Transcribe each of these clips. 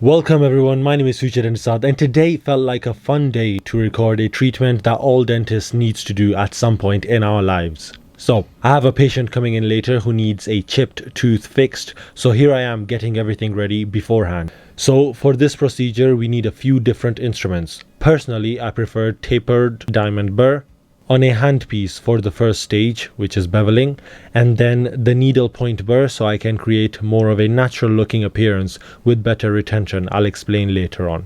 Welcome everyone, my name is Sujit and Saad, and today felt like a fun day to record a treatment that all dentists needs to do at some point in our lives. So, I have a patient coming in later who needs a chipped tooth fixed, so here I am getting everything ready beforehand. So, for this procedure we need a few different instruments. Personally, I prefer tapered diamond burr on a handpiece for the first stage, which is beveling, and then the needle point burr so I can create more of a natural looking appearance with better retention. I'll explain later on.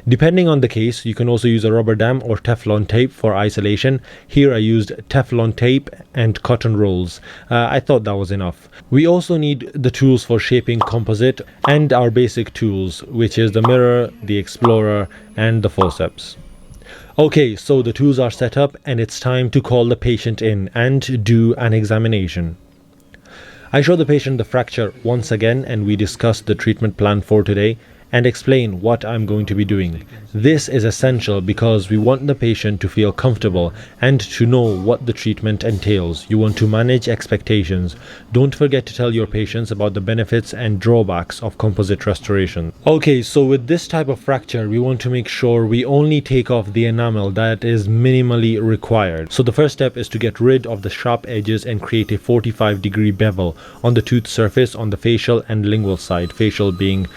Depending on the case, you can also use a rubber dam or Teflon tape for isolation. Here I used Teflon tape and cotton rolls. I thought that was enough. We also need the tools for shaping composite and our basic tools, which is the mirror, the explorer, and the forceps. Okay, so the tools are set up and it's time to call the patient in and do an examination. I show the patient the fracture once again and we discuss the treatment plan for today and explain what I'm going to be doing. This is essential because we want the patient to feel comfortable and to know what the treatment entails. You want to manage expectations. Don't forget to tell your patients about the benefits and drawbacks of composite restoration. Okay, so with this type of fracture, we want to make sure we only take off the enamel that is minimally required. So the first step is to get rid of the sharp edges and create a 45-degree bevel on the tooth surface on the facial and lingual side, facial being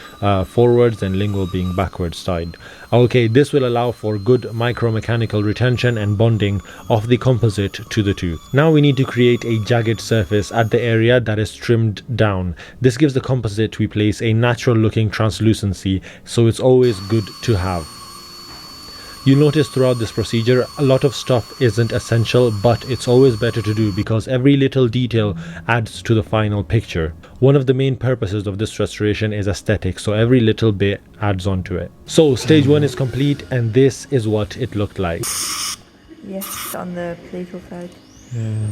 forward and lingual being backwards side. Okay, this will allow for good micromechanical retention and bonding of the composite to the tooth. Now we need to create a jagged surface at the area that is trimmed down. This gives the composite we place a natural looking translucency, so it's always good to have. You'll notice throughout this procedure, a lot of stuff isn't essential, but it's always better to do because every little detail adds to the final picture. One of the main purposes of this restoration is aesthetic, so every little bit adds on to it. So stage 1 is complete and this is what it looked like. Yes, on the playful side. Yeah.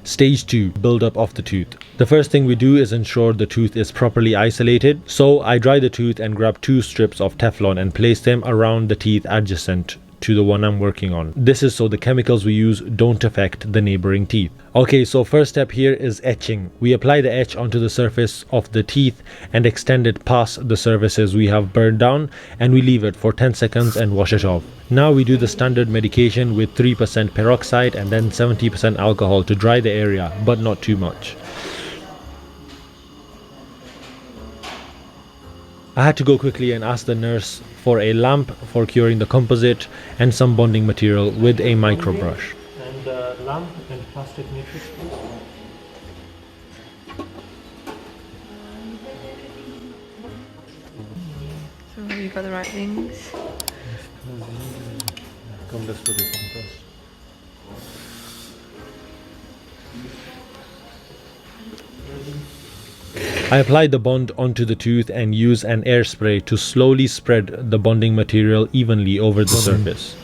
Stage 2, buildup of the tooth. The first thing we do is ensure the tooth is properly isolated. So I dry the tooth and grab 2 strips of Teflon and place them around the teeth adjacent to the one I'm working on. This is so the chemicals we use don't affect the neighboring teeth. Okay, so first step here is etching. We apply the etch onto the surface of the teeth and extend it past the surfaces we have burned down, and we leave it for 10 seconds and wash it off. Now we do the standard medication with 3% peroxide and then 70% alcohol to dry the area, but not too much. I had to go quickly and ask the nurse for a lamp for curing the composite and some bonding material with a micro brush. And lamp and plastic matrix, please. So have you got the right things? Come, let's put this on first. I apply the bond onto the tooth and use an air spray to slowly spread the bonding material evenly over the surface.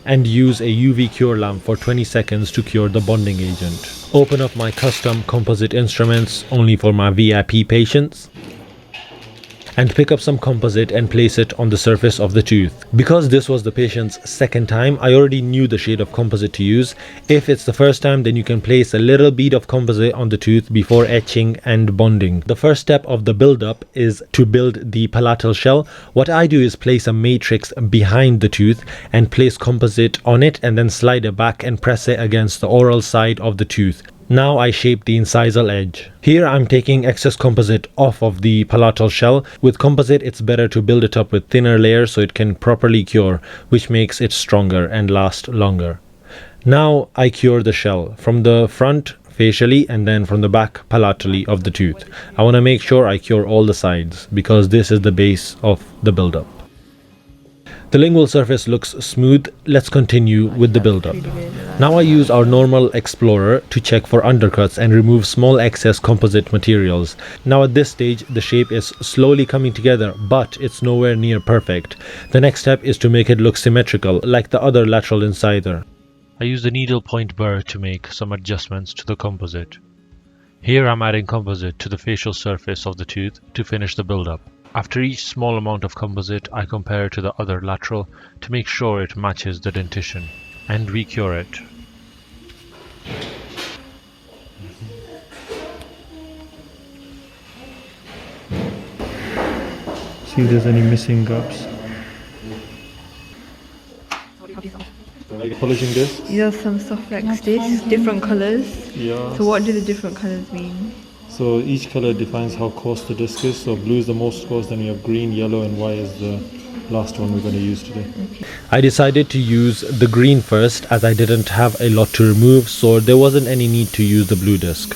And use a UV cure lamp for 20 seconds to cure the bonding agent. Open up my custom composite instruments only for my VIP patients. And pick up some composite and place it on the surface of the tooth. Because this was the patient's second time, I already knew the shade of composite to use. If it's the first time, then you can place a little bead of composite on the tooth before etching and bonding. The first step of the build-up is to build the palatal shell. What I do is place a matrix behind the tooth and place composite on it and then slide it back and press it against the oral side of the tooth. Now I shape the incisal edge. Here I'm taking excess composite off of the palatal shell. With composite it's better to build it up with thinner layers so it can properly cure, which makes it stronger and last longer. Now I cure the shell from the front facially and then from the back palatally of the tooth. I want to make sure I cure all the sides because this is the base of the buildup. The lingual surface looks smooth. Let's continue with the buildup. Now I use our normal explorer to check for undercuts and remove small excess composite materials. Now at this stage the shape is slowly coming together, but it's nowhere near perfect. The next step is to make it look symmetrical like the other lateral incisor. I use the needle point burr to make some adjustments to the composite. Here I'm adding composite to the facial surface of the tooth to finish the buildup. After each small amount of composite, I compare it to the other lateral to make sure it matches the dentition and re-cure it. See if there's any missing gaps. Polishing this. These are some soft wax discs, different colours. Yeah. So what do the different colours mean? So each color defines how coarse the disc is. So blue is the most coarse, then we have green, yellow, and white is the last one we're going to use today. Okay. I decided to use the green first as I didn't have a lot to remove, so there wasn't any need to use the blue disc.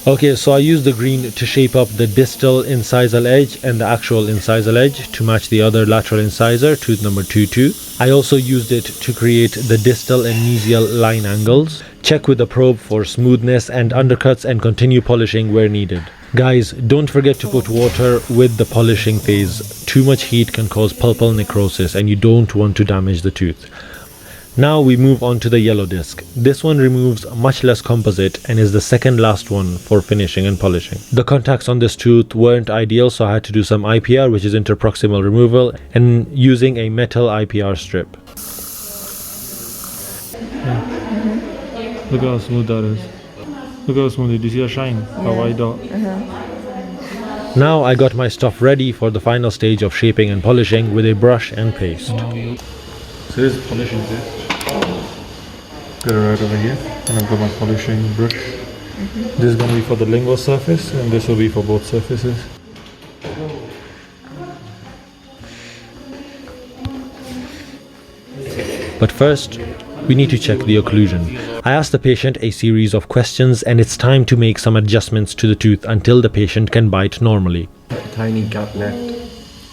Okay, so I used the green to shape up the distal incisal edge and the actual incisal edge to match the other lateral incisor, tooth number 22. I also used it to create the distal and mesial line angles. Check with the probe for smoothness and undercuts and continue polishing where needed. Guys, don't forget to put water with the polishing phase. Too much heat can cause pulpal necrosis and you don't want to damage the tooth. Now we move on to the yellow disc. This one removes much less composite and is the second last one for finishing and polishing. The contacts on this tooth weren't ideal, so I had to do some IPR, which is interproximal removal, and using a metal IPR strip. Look how smooth that is. Look how smooth. Do you see a shine? A white dot. Now I got my stuff ready for the final stage of shaping and polishing with a brush and paste. So this is polishing paste. Got it right over here, and I've got my polishing brush. This is going to be for the lingual surface, and this will be for both surfaces. But first, we need to check the occlusion. I asked the patient a series of questions, and it's time to make some adjustments to the tooth until the patient can bite normally. Tiny gap left.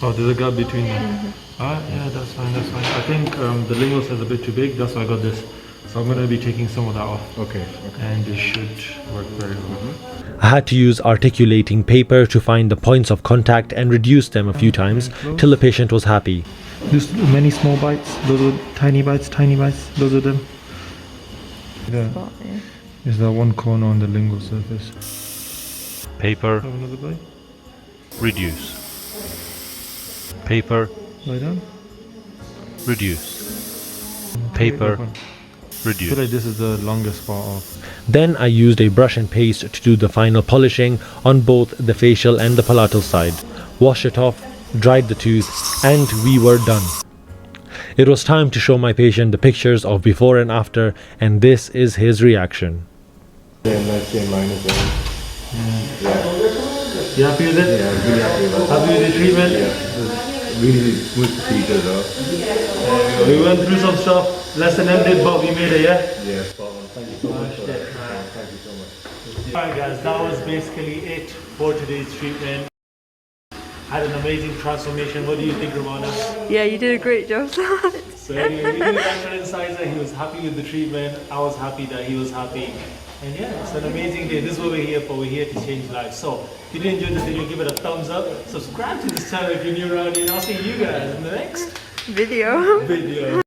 Oh, there's a gap between them. Yeah, that's fine, that's fine. I think the lingual is a bit too big, that's why I got this. So I'm going to be taking some of that off. Okay. And this should work very well. I had to use articulating paper to find the points of contact and reduce them a few times till the patient was happy. Just many small bites, those are tiny bites, those are them. Yeah. Is that one corner on the lingual surface? Paper, Have another bite. reduce. Paper, Lie down. reduce. Paper, I reduce. feel like this is the longest part off. Then I used a brush and paste to do the final polishing on both the facial and the palatal side. Washed it off, dried the tooth, and we were done. It was time to show my patient the pictures of before and after, and this is his reaction. Same line as well. You happy with it? Yeah, I'm really happy about it. Happy with the treatment? Yeah, really smooth procedure though. We went through some stuff, less than them did, but we made it, yeah? Yeah, spot on. Thank you so much for that. Thank you so much. Alright guys, that was basically it for today's treatment. Had an amazing transformation. What do you think, Ramona? Yeah, you did a great job. So anyway, we did the lateral incisor. He was happy with the treatment. I was happy that he was happy. And yeah, it's an amazing day. This is what we're here for. We're here to change lives. So if you did enjoy this video, give it a thumbs up. Subscribe to this channel if you're new around here. And I'll see you guys in the next Video. video.